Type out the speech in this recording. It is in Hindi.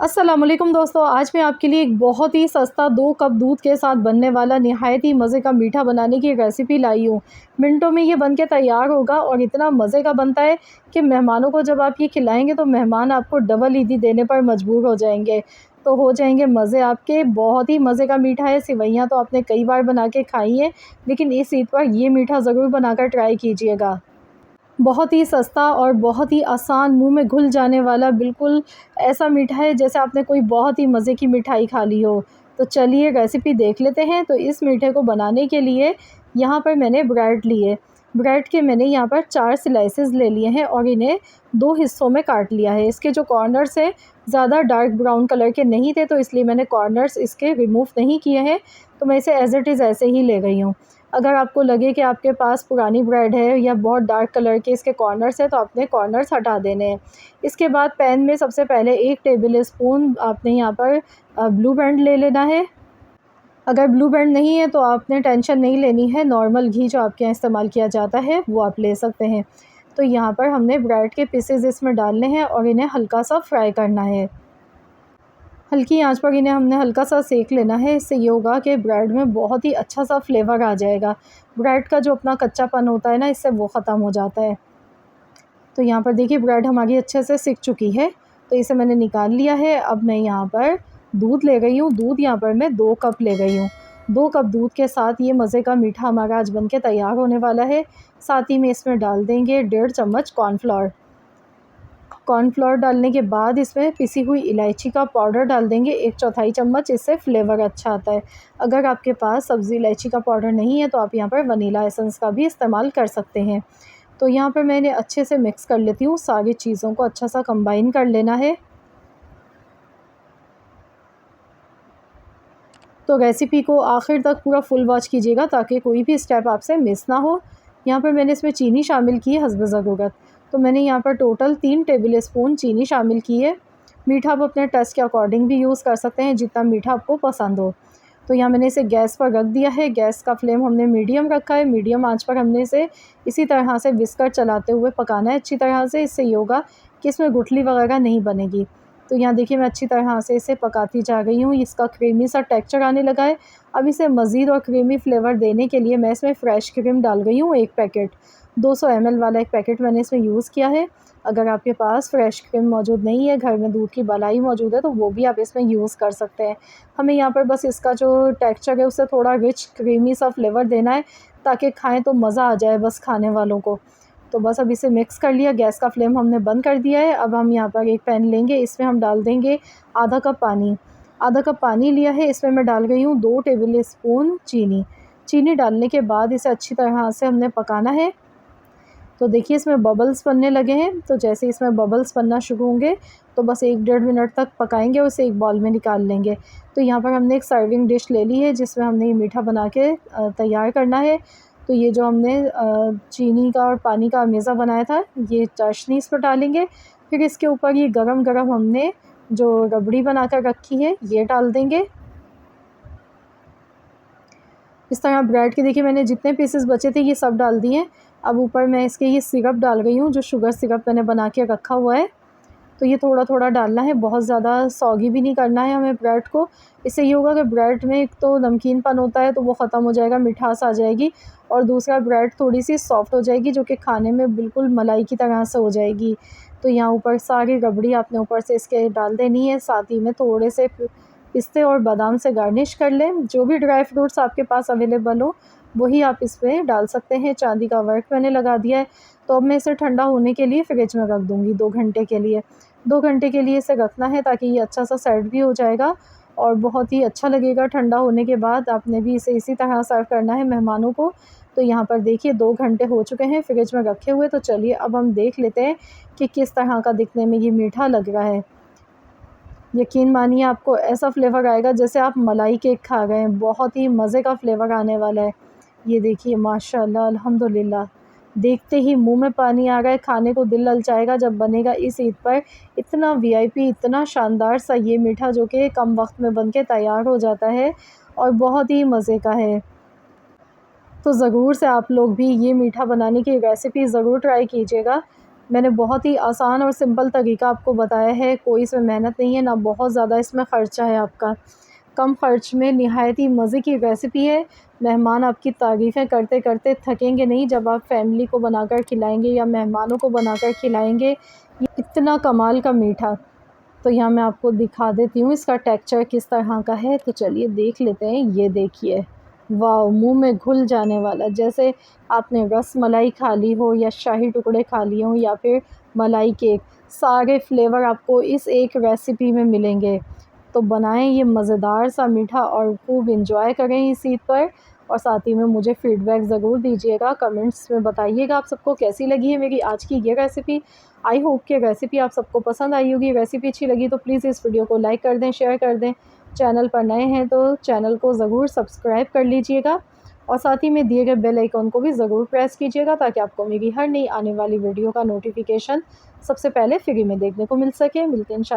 अस्सलाम वालेकुम दोस्तों, आज मैं आपके लिए एक बहुत ही सस्ता 2 कप दूध के साथ बनने वाला निहायत ही मज़े का मीठा बनाने की रेसिपी लाई हूँ। मिनटों में ये बन के तैयार होगा और इतना मज़े का बनता है कि मेहमानों को जब आप ये खिलाएँगे तो मेहमान आपको डबल ईदी देने पर मजबूर हो जाएँगे। तो हो जाएँगे मज़े आपके, बहुत ही मज़े का मीठा है। सेवइयाँ तो आपने कई बार बना के खाई हैं, लेकिन इस ईद पर ये मीठा ज़रूर बनाकर ट्राई कीजिएगा। बहुत ही सस्ता और बहुत ही आसान, मुँह में घुल जाने वाला, बिल्कुल ऐसा मीठा है जैसे आपने कोई बहुत ही मज़े की मिठाई खा ली हो। तो चलिए रेसिपी देख लेते हैं। तो इस मीठे को बनाने के लिए यहाँ पर मैंने ब्रेड लिए। ब्रेड के मैंने यहाँ पर 4 स्लाइसेस ले लिए हैं और इन्हें 2 हिस्सों में काट लिया है। इसके जो कॉर्नर्स हैं ज़्यादा डार्क ब्राउन कलर के नहीं थे, तो इसलिए मैंने कॉर्नर्स इसके रिमूव नहीं किए हैं। तो मैं इसे एज़ इट इज़ ऐसे ही ले गई हूँ। अगर आपको लगे कि आपके पास पुरानी ब्रेड है या बहुत डार्क कलर के इसके कॉर्नर्स हैं, तो आपने कॉर्नर्स हटा देने हैं। इसके बाद पैन में सबसे पहले 1 टेबल स्पून आपने यहाँ पर ब्लू बैंड ले लेना है। अगर ब्लू बैंड नहीं है तो आपने टेंशन नहीं लेनी है, नॉर्मल घी जो आपके यहाँ इस्तेमाल किया जाता है वो आप ले सकते हैं। तो यहाँ पर हमने ब्रेड के पीसेस इसमें डालने हैं और इन्हें हल्का सा फ्राई करना है। हल्की आंच पर इन्हें हमने हल्का सा सेक लेना है। इससे ये होगा कि ब्रेड में बहुत ही अच्छा सा फ्लेवर आ जाएगा। ब्रेड का जो अपना कच्चापन होता है ना, इससे वो ख़त्म हो जाता है। तो यहाँ पर देखिए ब्रेड हमारी अच्छे से सिक चुकी है, तो इसे मैंने निकाल लिया है। अब मैं यहाँ पर दूध ले गई हूँ। दूध यहाँ पर मैं 2 कप ले गई हूँ। 2 कप दूध के साथ ये मज़े का मीठा हमारा आज बन के तैयार होने वाला है। साथ ही में इसमें डाल देंगे 1.5 चम्मच कॉर्नफ्लोर। कॉर्नफ्लोर डालने के बाद इसमें पिसी हुई इलायची का पाउडर डाल देंगे 1/4 चम्मच, इससे फ्लेवर अच्छा आता है। अगर आपके पास सब्ज़ी इलायची का पाउडर नहीं है तो आप यहाँ पर वनीला एसेंस का भी इस्तेमाल कर सकते हैं। तो यहाँ पर मैं इन्हें अच्छे से मिक्स कर लेती हूँ, सारी चीज़ों को अच्छा सा कंबाइन कर लेना है। तो रेसिपी को आखिर तक पूरा फुल वॉच कीजिएगा ताकि कोई भी स्टेप आपसे मिस ना हो। यहाँ पर मैंने इसमें चीनी शामिल की है हस्ब ज़रूरत। तो मैंने यहाँ पर टोटल 3 टेबल स्पून चीनी शामिल की है। मीठा आप अपने टेस्ट के अकॉर्डिंग भी यूज़ कर सकते हैं, जितना मीठा आपको पसंद हो। तो यहाँ मैंने इसे गैस पर रख दिया है। गैस का फ्लेम हमने मीडियम रखा है। मीडियम आंच पर हमने इसे इसी तरह से विस्कर चलाते हुए पकाना है अच्छी तरह से। इससे ये होगा कि इसमें गुठली वगैरह नहीं बनेगी। तो यहाँ देखिए मैं अच्छी तरह से इसे पकाती जा रही हूँ। इसका क्रीमी सा टेक्सचर आने लगा है। अब इसे मज़ीद और क्रीमी फ्लेवर देने के लिए मैं इसमें फ्रेश क्रीम डाल रही हूँ 1 पैकेट। 200 ml वाला 1 पैकेट मैंने इसमें यूज़ किया है। अगर आपके पास फ्रेश क्रीम मौजूद नहीं है, घर में दूध की मलाई मौजूद है, तो वो भी आप इसमें यूज़ कर सकते हैं। हमें यहाँ पर बस इसका जो टेक्सचर है उससे थोड़ा रिच क्रीमी सा फ्लेवर देना है, ताकि खाएँ तो मज़ा आ जाए बस खाने वालों को। तो बस अब इसे मिक्स कर लिया। गैस का फ्लेम हमने बंद कर दिया है। अब हम यहाँ पर एक पैन लेंगे, इसमें हम डाल देंगे आधा कप पानी। आधा कप पानी लिया है, इसमें मैं डाल रही हूँ 2 टेबल स्पून चीनी। चीनी डालने के बाद इसे अच्छी तरह से हमने पकाना है। तो देखिए इसमें बबल्स बनने लगे हैं। तो जैसे इसमें बबल्स बनना शुरू होंगे तो बस 1 डेढ़ मिनट तक पकाएंगे और इसे एक बाउल में निकाल लेंगे। तो यहाँ पर हमने एक सर्विंग डिश ले ली है, जिसमें हमने ये मीठा बना के तैयार करना है। तो ये जो हमने चीनी का और पानी का मेज़ा बनाया था, ये चाशनी इस पर डालेंगे। फिर इसके ऊपर ये गरम-गरम हमने जो रबड़ी बना कर रखी है ये डाल देंगे। इस तरह ब्रेड के देखिए मैंने जितने पीसेस बचे थे ये सब डाल दिए। अब ऊपर मैं इसके ये सिरप डाल रही हूँ, जो शुगर सिरप मैंने बना के रखा हुआ है। तो ये थोड़ा-थोड़ा डालना है, बहुत ज़्यादा सॉगी भी नहीं करना है हमें ब्रेड को। इससे ये होगा कि ब्रेड में एक तो नमकीनपन होता है तो वो ख़त्म हो जाएगा, मिठास आ जाएगी, और दूसरा ब्रेड थोड़ी-सी सॉफ्ट हो जाएगी, जो कि खाने में बिल्कुल मलाई की तरह से हो जाएगी। तो यहाँ ऊपर सारी रबड़ी आपने ऊपर से इसके डाल देनी है। साथ ही में थोड़े से पिस्ते और बादाम से गार्निश कर लें। जो भी ड्राई फ्रूट्स आपके पास अवेलेबल हो वही आप इसमें डाल सकते हैं। चांदी का वर्क मैंने लगा दिया है। तो अब मैं इसे ठंडा होने के लिए फ्रिज में रख दूँगी 2 घंटे के लिए। 2 घंटे के लिए इसे रखना है ताकि ये अच्छा सा सेट भी हो जाएगा और बहुत ही अच्छा लगेगा। ठंडा होने के बाद आपने भी इसे इसी तरह सर्व करना है मेहमानों को। तो यहाँ पर देखिए 2 घंटे हो चुके हैं फ्रिज में रखे हुए। तो चलिए अब हम देख लेते हैं कि किस तरह का दिखने में ये मीठा लग रहा है। यकीन मानिए आपको ऐसा फ्लेवर आएगा जैसे आप मलाई केक खा रहे हैं। बहुत ही मज़े का फ्लेवर आने वाला है। ये देखिए माशाल्लाह अल्हम्दुलिल्लाह, देखते ही मुँह में पानी आ रहा है, खाने को दिल ललचाएगा जब बनेगा इस ईद पर। इतना वीआईपी, इतना शानदार सा ये मीठा जो कि कम वक्त में बन के तैयार हो जाता है और बहुत ही मज़े का है। तो ज़रूर से आप लोग भी ये मीठा बनाने की रेसिपी ज़रूर ट्राई कीजिएगा। मैंने बहुत ही आसान और सिंपल तरीका आपको बताया है, कोई इसमें मेहनत नहीं है, ना बहुत ज़्यादा इसमें ख़र्चा है आपका। कम ख़र्च में निहायत ही मज़े की रेसिपी है। मेहमान आपकी तारीफ़ें करते-करते थकेंगे नहीं जब आप फ़ैमिली को बनाकर खिलाएँगे या मेहमानों को बनाकर खिलाएँगे, ये इतना कमाल का मीठा। तो यहाँ मैं आपको दिखा देती हूँ इसका टेक्सचर किस तरह का है, तो चलिए देख लेते हैं। ये देखिए, वाओ! मुँह में घुल जाने वाला, जैसे आपने रसमलाई खा ली हो या शाही टुकड़े खा लिए हों या फिर मलाई केक, सारे फ्लेवर आपको इस एक रेसिपी में मिलेंगे। तो बनाएँ ये मज़ेदार सा मीठा और खूब एंजॉय करें इस ईद पर, और साथ ही में मुझे फ़ीडबैक ज़रूर दीजिएगा, कमेंट्स में बताइएगा आप सबको कैसी लगी है मेरी आज की ये रेसिपी। आई होप कि रेसिपी आप सबको पसंद आई होगी। रेसिपी अच्छी लगी तो प्लीज़ इस वीडियो को लाइक कर दें, शेयर कर दें। चैनल पर नए हैं तो चैनल को ज़रूर सब्सक्राइब कर लीजिएगा, और साथ ही में दिए गए बेल आइकन को भी ज़रूर प्रेस कीजिएगा ताकि आपको मेरी हर नई आने वाली वीडियो का नोटिफिकेशन सबसे पहले फ्री में देखने को मिल सके। मिलते हैं इंशा